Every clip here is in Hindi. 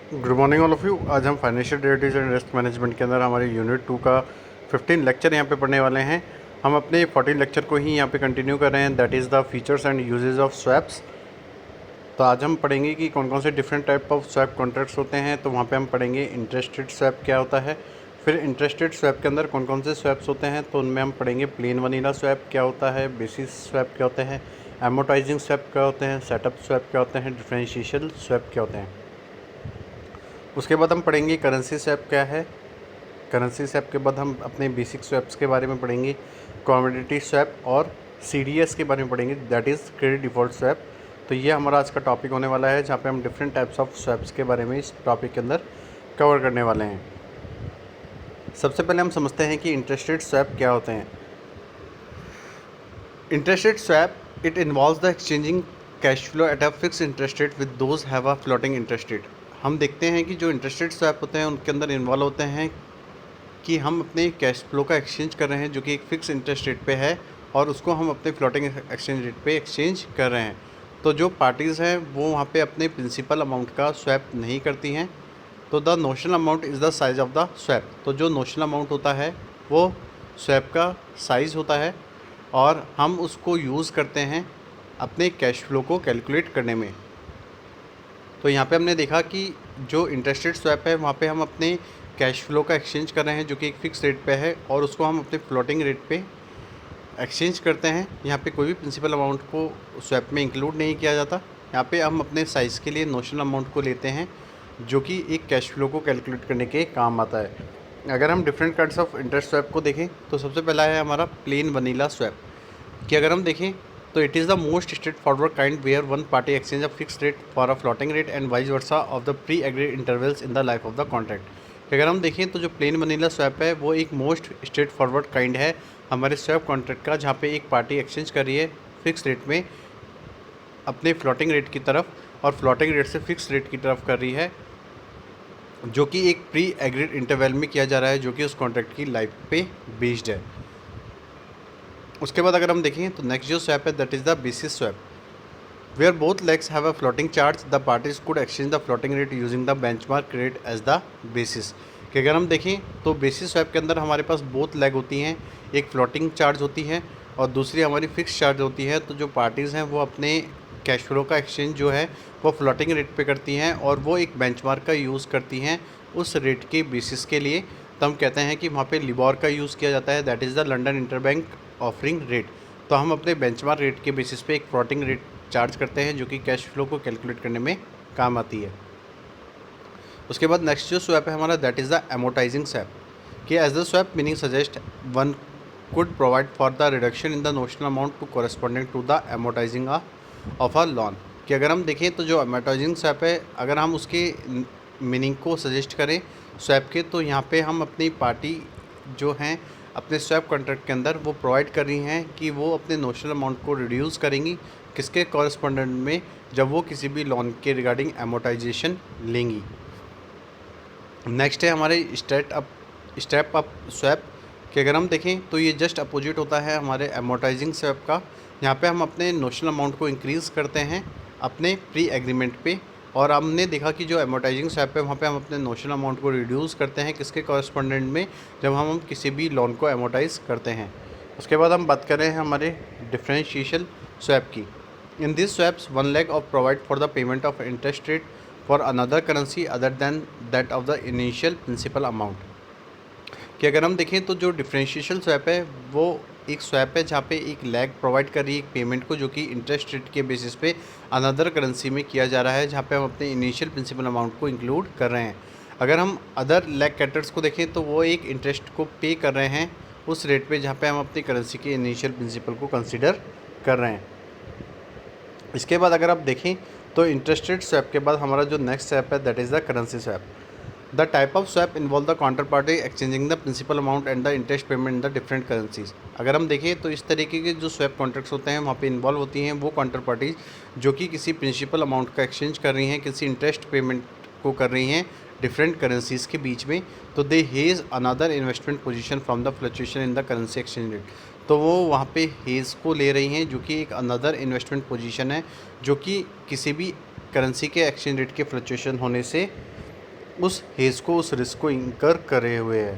Good morning all of you. आज हम financial derivatives and risk management के अंदर हमारे यूनिट 2 का 15 लेक्चर यहाँ पे पढ़ने वाले हैं। हम अपने 14 लेक्चर को ही यहाँ पे कंटिन्यू कर रहे हैं, that is the features and uses of swaps. तो आज हम पढ़ेंगे कि कौन कौन से different type of swap contracts होते हैं। तो वहाँ पे हम पढ़ेंगे इंटरेस्ट रेट स्वैप क्या होता है, फिर इंटरेस्ट रेट स्वैप के अंदर कौन कौन से स्वैप्स होते हैं। तो उनमें हम पढ़ेंगे प्लेन वनीला स्वैप क्या होता है, बेसिस स्वैप क्या होते हैं, एमोटाइजिंग स्वैप क्या होते हैं, सेटअप स्वैप क्या होते हैं, डिफरेंशियल स्वैप क्या होते हैं। उसके बाद हम पढ़ेंगे करेंसी स्वैप क्या है। करेंसी स्वैप के बाद हम अपने बेसिक स्वैप्स के बारे में पढ़ेंगे, कमोडिटी स्वैप और सीडीएस के बारे में पढ़ेंगे, that is credit default swap. तो ये हमारा आज का टॉपिक होने वाला है, जहाँ पे हम डिफरेंट टाइप्स ऑफ स्वैप्स के बारे में इस टॉपिक के अंदर कवर करने वाले हैं। सबसे पहले हम समझते हैं कि इंटरेस्ट रेट स्वैप क्या होते हैं। Interest rate swap it involves the exchanging cash flow at a fix interest rate with those have a floating interest rate. हम देखते हैं कि जो इंटरेस्ट रेट स्वैप होते हैं उनके अंदर इन्वॉल्व होते हैं कि हम अपने कैश फ्लो का एक्सचेंज कर रहे हैं जो कि एक फ़िक्स इंटरेस्ट रेट पे है, और उसको हम अपने फ्लोटिंग एक्सचेंज रेट पे एक्सचेंज कर रहे हैं। तो जो पार्टीज़ हैं वो वहाँ पे अपने प्रिंसिपल अमाउंट का स्वैप नहीं करती हैं। तो the notional amount is the size of the swap. तो जो नोशनल अमाउंट होता है वो स्वैप का साइज़ होता है, और हम उसको यूज़ करते हैं अपने कैश फ्लो को कैलकुलेट करने में। तो यहाँ पे हमने देखा कि जो इंटरेस्ट रेट स्वैप है वहाँ पे हम अपने कैश फ्लो का एक्सचेंज कर रहे हैं जो कि एक फ़िक्स रेट पे है, और उसको हम अपने फ्लोटिंग रेट पे एक्सचेंज करते हैं। यहाँ पे कोई भी प्रिंसिपल अमाउंट को स्वैप में इंक्लूड नहीं किया जाता। यहाँ पे हम अपने साइज़ के लिए नोशनल अमाउंट को लेते हैं जो कि एक कैश फ्लो को कैलकुलेट करने के काम आता है। अगर हम different kinds of interest swap को देखें तो सबसे पहला है हमारा प्लेन वनीला स्वैप, कि अगर हम देखें तो it is the most straightforward kind where one party exchange a fix rate for a floating rate and vice versa of the pre agreed intervals in the life of the contract. अगर हम देखें तो जो प्लेन वनीला स्वैप है वो एक मोस्ट स्ट्रेट फॉरवर्ड काइंड है हमारे स्वैप कॉन्ट्रैक्ट का, जहाँ पे एक पार्टी एक्सचेंज कर रही है फिक्स रेट में अपने फ्लोटिंग रेट की तरफ, और फ्लोटिंग रेट से फिक्स रेट की तरफ कर रही है, जो कि एक प्री एग्रीड इंटरवल में किया जा रहा है जो कि उस कॉन्ट्रैक्ट की लाइफ पे बेस्ड है। उसके बाद अगर हम देखें तो नेक्स्ट जो स्वैप है that is the basis swap, where both legs have a floating charge the parties could exchange the floating rate using the benchmark rate as the basis. कि अगर हम देखें तो बेसिस स्वैप के अंदर हमारे पास बोथ लेग होती हैं, एक फ्लोटिंग चार्ज होती है और दूसरी हमारी फिक्स चार्ज होती है। तो जो पार्टीज़ हैं वो अपने कैश फ्लो का एक्सचेंज जो है वो फ्लोटिंग रेट पे करती हैं, और वो एक बेंचमार्क का यूज़ करती हैं उस रेट के बेसिस के लिए। तो हम कहते हैं कि वहाँ पे लिबॉर का यूज़ किया जाता है, that is the London interbank offering rate. तो हम अपने बेंचमार्क रेट के बेसिस पे एक फ्लोटिंग रेट चार्ज करते हैं जो कि कैश फ्लो को कैलकुलेट करने में काम आती है। उसके बाद नेक्स्ट जो स्वैप है हमारा that is the amortising swap, कि as the swap meaning suggest one could provide for the reduction in the notional amount to corresponding to the amortising of a loan. कि अगर हम देखें तो जो एमोटाइजिंग स्वैप है अगर हम उसके मीनिंग को सजेस्ट करें स्वैप के, तो यहाँ पे हम अपनी पार्टी जो हैं अपने स्वैप कॉन्ट्रैक्ट के अंदर वो प्रोवाइड कर रही हैं कि वो अपने नोशनल अमाउंट को रिड्यूस करेंगी किसके कॉरस्पॉन्डेंट में, जब वो किसी भी लोन के रिगार्डिंग एमोटाइजेशन लेंगी। नेक्स्ट है हमारे स्टेप अप स्वैप, कि अगर हम देखें तो ये जस्ट अपोजिट होता है हमारे एमोटाइजिंग स्वैप का। यहाँ पे हम अपने नोशनल अमाउंट को इंक्रीज़ करते हैं अपने प्री एग्रीमेंट पे, और हमने देखा कि जो एमोटाइजिंग स्वैप है वहाँ पे हम अपने नोशनल अमाउंट को रिड्यूस करते हैं किसके कॉरस्पॉन्डेंट में, जब हम किसी भी लोन को एमोटाइज करते हैं। उसके बाद हम बात कर रहे हैं हमारे डिफरेंशियल स्वैप की। In this swaps one leg of provide for the payment of interest rate for another currency other than that of the initial principal amount. कि अगर हम देखें तो जो डिफरेंशियल स्वैप है वो एक स्वैप है जहाँ पे एक लैग प्रोवाइड कर रही है एक पेमेंट को जो कि इंटरेस्ट रेट के बेसिस पे अनदर करेंसी में किया जा रहा है, जहाँ पे हम अपने इनिशियल प्रिंसिपल अमाउंट को इंक्लूड कर रहे हैं। अगर हम अदर लैग कैटर्स को देखें तो वो एक इंटरेस्ट को पे कर रहे हैं उस रेट पे जहाँ पे हम अपनी करेंसी के इनिशियल प्रिंसिपल को कंसिडर कर रहे हैं। इसके बाद अगर आप देखें तो इंटरेस्ट रेट स्वैप के बाद हमारा जो नेक्स्ट स्वैप है that is the currency swap. The type of swap involve the counter party exchanging the principal amount and the interest payment in the different currencies. अगर हम देखें तो इस तरीके के जो स्वैप कॉन्ट्रैक्ट्स होते हैं वहाँ पे इन्वॉल्व होती हैं वो काउंटर पार्टीज जो कि किसी प्रिंसिपल अमाउंट का एक्सचेंज कर रही हैं, किसी इंटरेस्ट पेमेंट को कर रही हैं डिफरेंट करेंसीज के बीच में। तो दे hedge another investment position from the fluctuation in the currency exchange rate. तो वो वहाँ पे हेज को ले रही हैं जो कि एक अनदर इन्वेस्टमेंट पोजीशन है जो कि किसी भी करेंसी के एक्सचेंज रेट के फ्लक्चुएशन होने से उस हेज को, उस रिस्क को इंकर करे हुए है।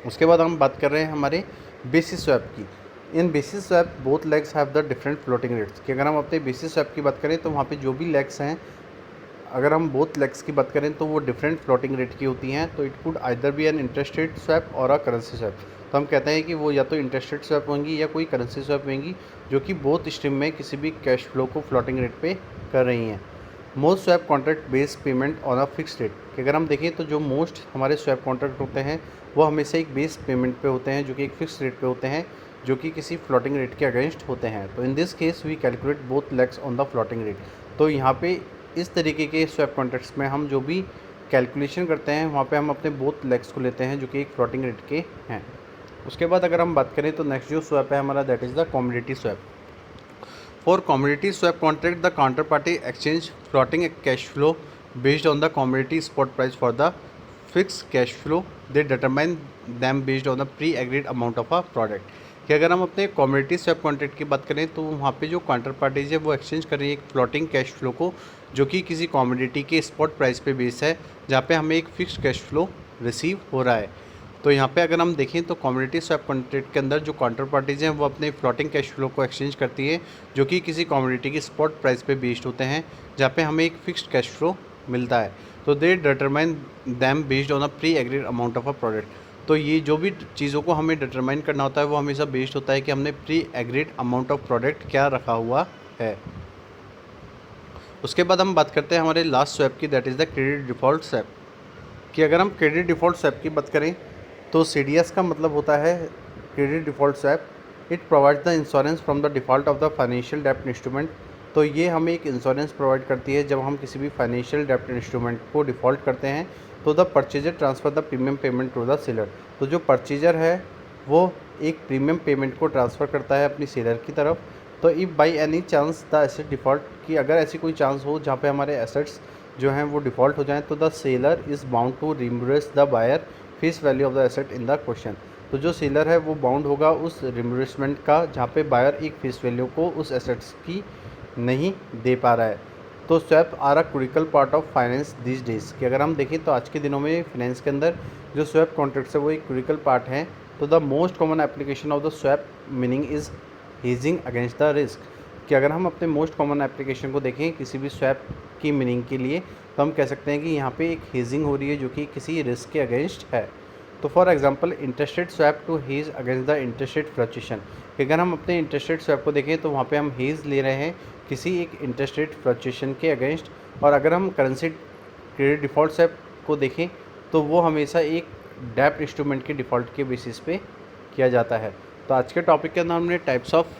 उसके बाद हम बात कर रहे हैं हमारे बेसिस स्वैप की। In basis swap both legs have the different floating rates कि अगर हम अपने बेसिस स्वैप की बात करें तो वहाँ पे जो भी लेग्स हैं, अगर हम बोथ लेग्स की बात करें तो वो डिफरेंट फ्लोटिंग रेट की होती हैं। तो it could either be an interest rate swap और अ करेंसी स्वैप। तो हम कहते हैं कि वो या तो इंटरेस्ट रेट स्वैप होंगी या कोई करेंसी स्वैप होंगी जो कि बोथ स्ट्रीम में किसी भी कैश फ्लो को फ्लोटिंग रेट पे कर रही हैं। Most swap contract based payment on a fix rate कि अगर हम देखें तो जो मोस्ट हमारे स्वैप कॉन्ट्रैक्ट होते हैं वो हमेशा एक बेस पेमेंट पे होते हैं, जो कि एक फिक्स रेट पे होते हैं, जो कि किसी फ्लोटिंग रेट के अगेंस्ट होते हैं। तो in this case we calculate both legs on the floating rate. तो यहाँ पे इस तरीके के स्वैप कॉन्ट्रैक्ट्स में हम जो भी कैलकुलेशन करते हैं वहाँ पे हम अपने बोथ लेग्स को लेते हैं जो कि एक फ्लोटिंग रेट के हैं। उसके बाद अगर हम बात करें तो नेक्स्ट जो स्वैप है हमारा, that is the commodity swap. For commodity swap contract, the counterparty exchange floating cash flow based on the commodity spot price for the fixed cash flow. They determine them based on the pre-agreed amount of a product. कि अगर हम अपने कमोडिटी स्वैप कॉन्ट्रैक्ट की बात करें तो वहाँ पे जो काउंटर पार्टीज है वो एक्सचेंज कर रही है एक फ्लोटिंग कैश फ्लो को, जो कि किसी कमोडिटी के स्पॉट प्राइस पे बेस है, जहाँ पे हमें एक फिक्स्ड कैश फ्लो रिसीव हो रहा है। तो यहाँ पे अगर हम देखें तो कमोडिटी स्वैप कॉन्ट्रैक्ट के अंदर जो काउंटर पार्टीज हैं वो अपने फ्लोटिंग कैश फ्लो को एक्सचेंज करती है, जो कि किसी कमोडिटी की स्पॉट प्राइस पे बेस्ड होते हैं, जहाँ पे हमें एक फिक्स्ड कैश फ्लो मिलता है। तो they determine them based on a pre agreed amount of a product. तो ये जो भी चीज़ों को हमें डिटरमाइन करना होता है वो हमेशा बेस्ड होता है कि हमने pre agreed amount of product क्या रखा हुआ है। उसके बाद हम बात करते हैं हमारे लास्ट स्वैप की, that is the credit default swap. कि अगर हम क्रेडिट डिफ़ॉल्ट स्वैप की बात करें तो CDS का मतलब होता है credit default swap. It provides the insurance from the default of the financial डेप्ट इंस्ट्रूमेंट। तो ये हमें एक इंश्योरेंस प्रोवाइड करती है जब हम किसी भी फाइनेंशियल डेप्ट इंस्ट्रूमेंट को डिफ़ॉल्ट करते हैं। तो the purchaser transfer the premium payment to the seller. तो जो परचेजर है वो एक प्रीमियम पेमेंट को ट्रांसफ़र करता है अपनी सेलर की तरफ। तो if by any chance the asset default, कि अगर ऐसी कोई चांस हो जहाँ पे हमारे एसेट्स जो हैं वो डिफ़ॉल्ट हो जाएँ, तो the seller is bound to reimburse the buyer face value of the asset in the question. तो जो सेलर है वो बाउंड होगा उस रिम्बर्समेंट का जहाँ पे बायर एक फेस वैल्यू को उस एसेट्स की नहीं दे पा रहा है। तो swap are a critical part of finance this days कि अगर हम देखें तो आज के दिनों में फाइनेंस के अंदर जो स्वैप कॉन्ट्रैक्ट्स है वो एक क्रिटिकल पार्ट है। तो the most common application of the swap meaning is hedging against the risk. कि अगर हम अपने मोस्ट कॉमन एप्लीकेशन को देखें किसी भी स्वैप की मीनिंग के लिए तो हम कह सकते हैं कि यहाँ पे एक हेजिंग हो रही है जो कि किसी रिस्क के अगेंस्ट है। तो for example interest rate swap to hedge against the interest rate fluctuation. अगर हम अपने इंटरेस्ट रेट स्वैप को देखें तो वहाँ पे हम हेज ले रहे हैं किसी एक इंटरेस्ट रेट फ्लक्चुएशन के अगेंस्ट। और अगर हम करेंसी क्रेडिट डिफ़ॉल्ट स्वैप को देखें तो वो हमेशा एक डेप्ट इंस्ट्रूमेंट के डिफ़ॉल्ट के बेसिस पे किया जाता है। तो आज के टॉपिक के अंदर हमने टाइप्स ऑफ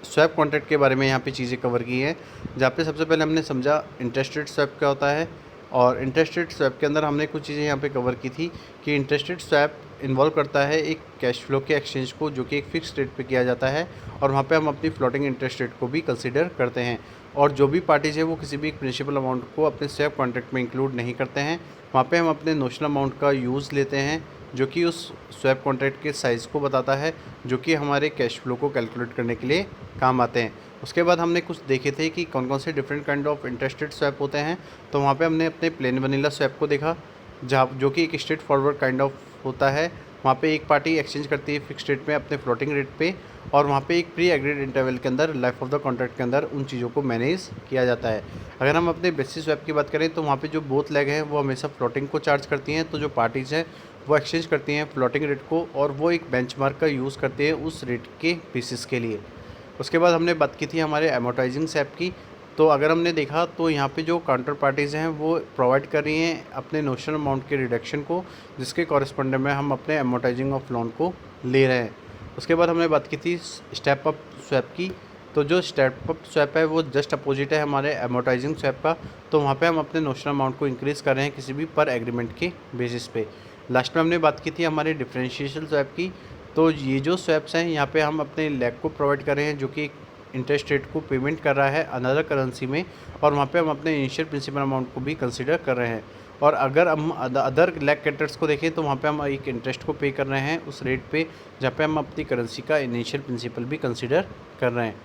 स्वैप कॉन्ट्रैक्ट के बारे में यहाँ पे चीज़ें कवर की हैं, जहाँ पे सबसे पहले हमने समझा इंटरेस्ट रेट स्वैप क्या होता है। और इंटरेस्ट रेट स्वैप के अंदर हमने कुछ चीज़ें यहाँ पे कवर की थी कि इंटरेस्ट रेट स्वैप इन्वॉल्व करता है एक कैश फ्लो के एक्सचेंज को, जो कि एक फ़िक्स रेट पे किया जाता है, और वहाँ पे हम अपनी फ्लोटिंग इंटरेस्ट रेट को भी कंसिडर करते हैं। और जो भी पार्टीज है वो किसी भी प्रिंसिपल अमाउंट को अपने स्वैप कॉन्ट्रैक्ट में इंक्लूड नहीं करते हैं। वहाँ पे हम अपने नोशनल अमाउंट का यूज़ लेते हैं, जो कि उस स्वैप कॉन्ट्रैक्ट के साइज़ को बताता है, जो कि हमारे कैश फ्लो को कैलकुलेट करने के लिए काम आते हैं। उसके बाद हमने कुछ देखे थे कि कौन कौन से different kind of interest rate swap होते हैं। तो वहाँ पे हमने अपने प्लेन वनीला स्वैप को देखा, जहाँ जो कि एक स्ट्रेट फॉरवर्ड काइंड ऑफ होता है। वहाँ पे एक पार्टी एक्सचेंज करती है फिक्स रेट में अपने फ्लोटिंग रेट पे, और वहाँ पे एक प्री एग्रीड इंटरवल के अंदर लाइफ ऑफ द कॉन्ट्रैक्ट के अंदर उन चीज़ों को मैनेज किया जाता है। अगर हम अपने बेसिस स्वैप की बात करें तो वहाँ पे जो बोथ लेग हैं वो हमेशा फ्लोटिंग को चार्ज करती हैं। तो जो पार्टीज़ हैं वो एक्सचेंज करती हैं फ्लोटिंग रेट को, और वो एक बेंचमार्क का यूज़ करते हैं उस रेट के बेसिस के लिए। उसके बाद हमने बात की थी हमारे एमोटाइजिंग स्वैप की। तो अगर हमने देखा तो यहाँ पे जो काउंटर पार्टीज़ हैं वो प्रोवाइड कर रही हैं अपने नोशनल अमाउंट के रिडक्शन को, जिसके कॉरेस्पॉन्डेंट में हम अपने एमोटाइजिंग ऑफ लोन को ले रहे हैं। उसके बाद हमने बात की थी स्टेप अप स्वैप की। तो जो स्टेप अप स्वैप है वो जस्ट अपोजिट है हमारे एमोटाइजिंग स्वैप का। तो वहाँ पे हम अपने नोशनल अमाउंट को इंक्रीज़ कर रहे हैं किसी भी पर एग्रीमेंट के बेसिस पे। लास्ट में हमने बात की थी हमारे डिफरेंशिएशन स्वैप की। तो ये जो स्वैप्स हैं यहाँ पे हम अपने लेग को प्रोवाइड कर रहे हैं, जो कि इंटरेस्ट रेट को पेमेंट कर रहा है अनदर करेंसी में, और वहाँ पे हम अपने इनिशियल प्रिंसिपल अमाउंट को भी कंसीडर कर रहे हैं। और अगर हम अदर लेग कैरेक्टर्स को देखें तो वहाँ पे हम एक इंटरेस्ट को पे कर रहे हैं उस रेट पे, जहाँ पे हम अपनी करेंसी का इनिशियल प्रिंसिपल भी कंसीडर कर रहे हैं।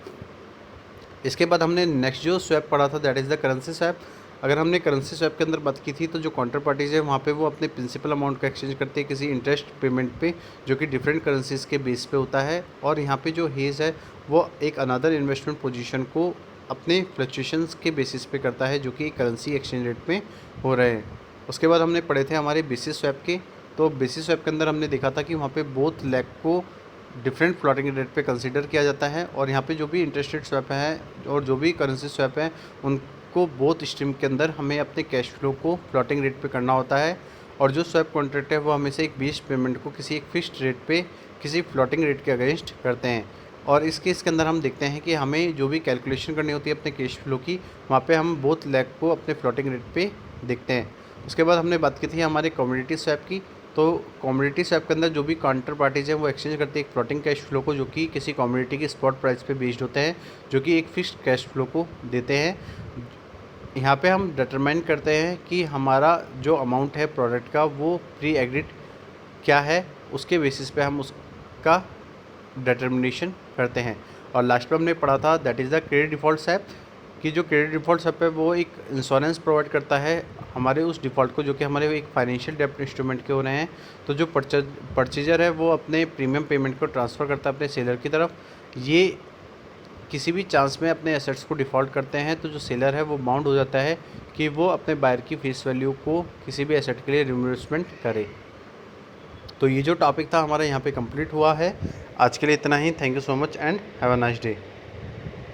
इसके बाद हमने नेक्स्ट जो स्वैप पढ़ा था that is the currency swap. अगर हमने करेंसी स्वैप के अंदर बात की थी तो जो काउंटर पार्टीज है वहाँ पे वो अपने प्रिंसिपल अमाउंट का एक्सचेंज करते हैं किसी इंटरेस्ट पेमेंट पे, जो कि डिफरेंट करेंसीज के बेस पे होता है। और यहाँ पे जो हेज है वो एक अनदर इन्वेस्टमेंट पोजीशन को अपने फ्लक्चुएशंस के बेसिस पे करता है, जो कि करेंसी एक्सचेंज रेट में हो रहे हैं। उसके बाद हमने पढ़े थे हमारे बेसिस स्वैप के। तो बेसिस स्वैप के अंदर हमने देखा था कि वहाँ पे बोथ लेग को डिफरेंट फ्लोटिंग रेट पे कंसीडर किया जाता है, और यहाँ पे जो भी इंटरेस्ट रेट स्वैप है और जो भी करेंसी स्वैप है उनको बोथ स्ट्रीम के अंदर हमें अपने कैश फ्लो को फ्लोटिंग रेट पे करना होता है। और जो स्वैप कॉन्ट्रैक्ट है वो हमेशा एक बेस पेमेंट को किसी एक फिक्स्ड रेट पे किसी फ्लोटिंग रेट के अगेंस्ट करते हैं। और इस केस के अंदर हम देखते हैं कि हमें जो भी कैलकुलेशन करनी होती है अपने कैश फ्लो की, वहाँ पे हम बोथ लेग को अपने फ्लोटिंग रेट पे देखते हैं। उसके बाद हमने बात की थी हमारे कमोडिटी स्वैप की। तो कमोडिटी स्वैप के अंदर जो भी काउंटर पार्टीज हैं वो एक्सचेंज करते हैं एक फ्लोटिंग कैश फ्लो को, जो कि किसी कमोडिटी की स्पॉट प्राइस पे बेस्ड होते हैं, जो कि एक फिक्स्ड कैश फ्लो को देते हैं। यहाँ पे हम डिटरमाइन करते हैं कि हमारा जो अमाउंट है प्रोडक्ट का वो प्री एग्रीड क्या है, उसके बेसिस पे हम उसका डिटर्मिनेशन करते हैं। और लास्ट में हमने पढ़ा था that is the credit default swap, कि जो क्रेडिट डिफ़ॉल्ट स्वैप है वो एक इंश्योरेंस प्रोवाइड करता है हमारे उस डिफ़ॉल्ट को, जो कि हमारे एक फाइनेंशियल डेप्ट इंस्ट्रूमेंट के हो रहे हैं। तो जो परचेजर है वो अपने प्रीमियम पेमेंट को ट्रांसफ़र करता है अपने सेलर की तरफ। ये किसी भी चांस में अपने एसेट्स को डिफ़ॉल्ट करते हैं तो जो सेलर है वो बाउंड हो जाता है कि वो अपने बायर की फेस वैल्यू को किसी भी एसेट के लिए रिइंबर्समेंट करे। तो ये जो टॉपिक था हमारा यहाँ पे कंप्लीट हुआ है। आज के लिए इतना ही। Thank you so much and have a nice day.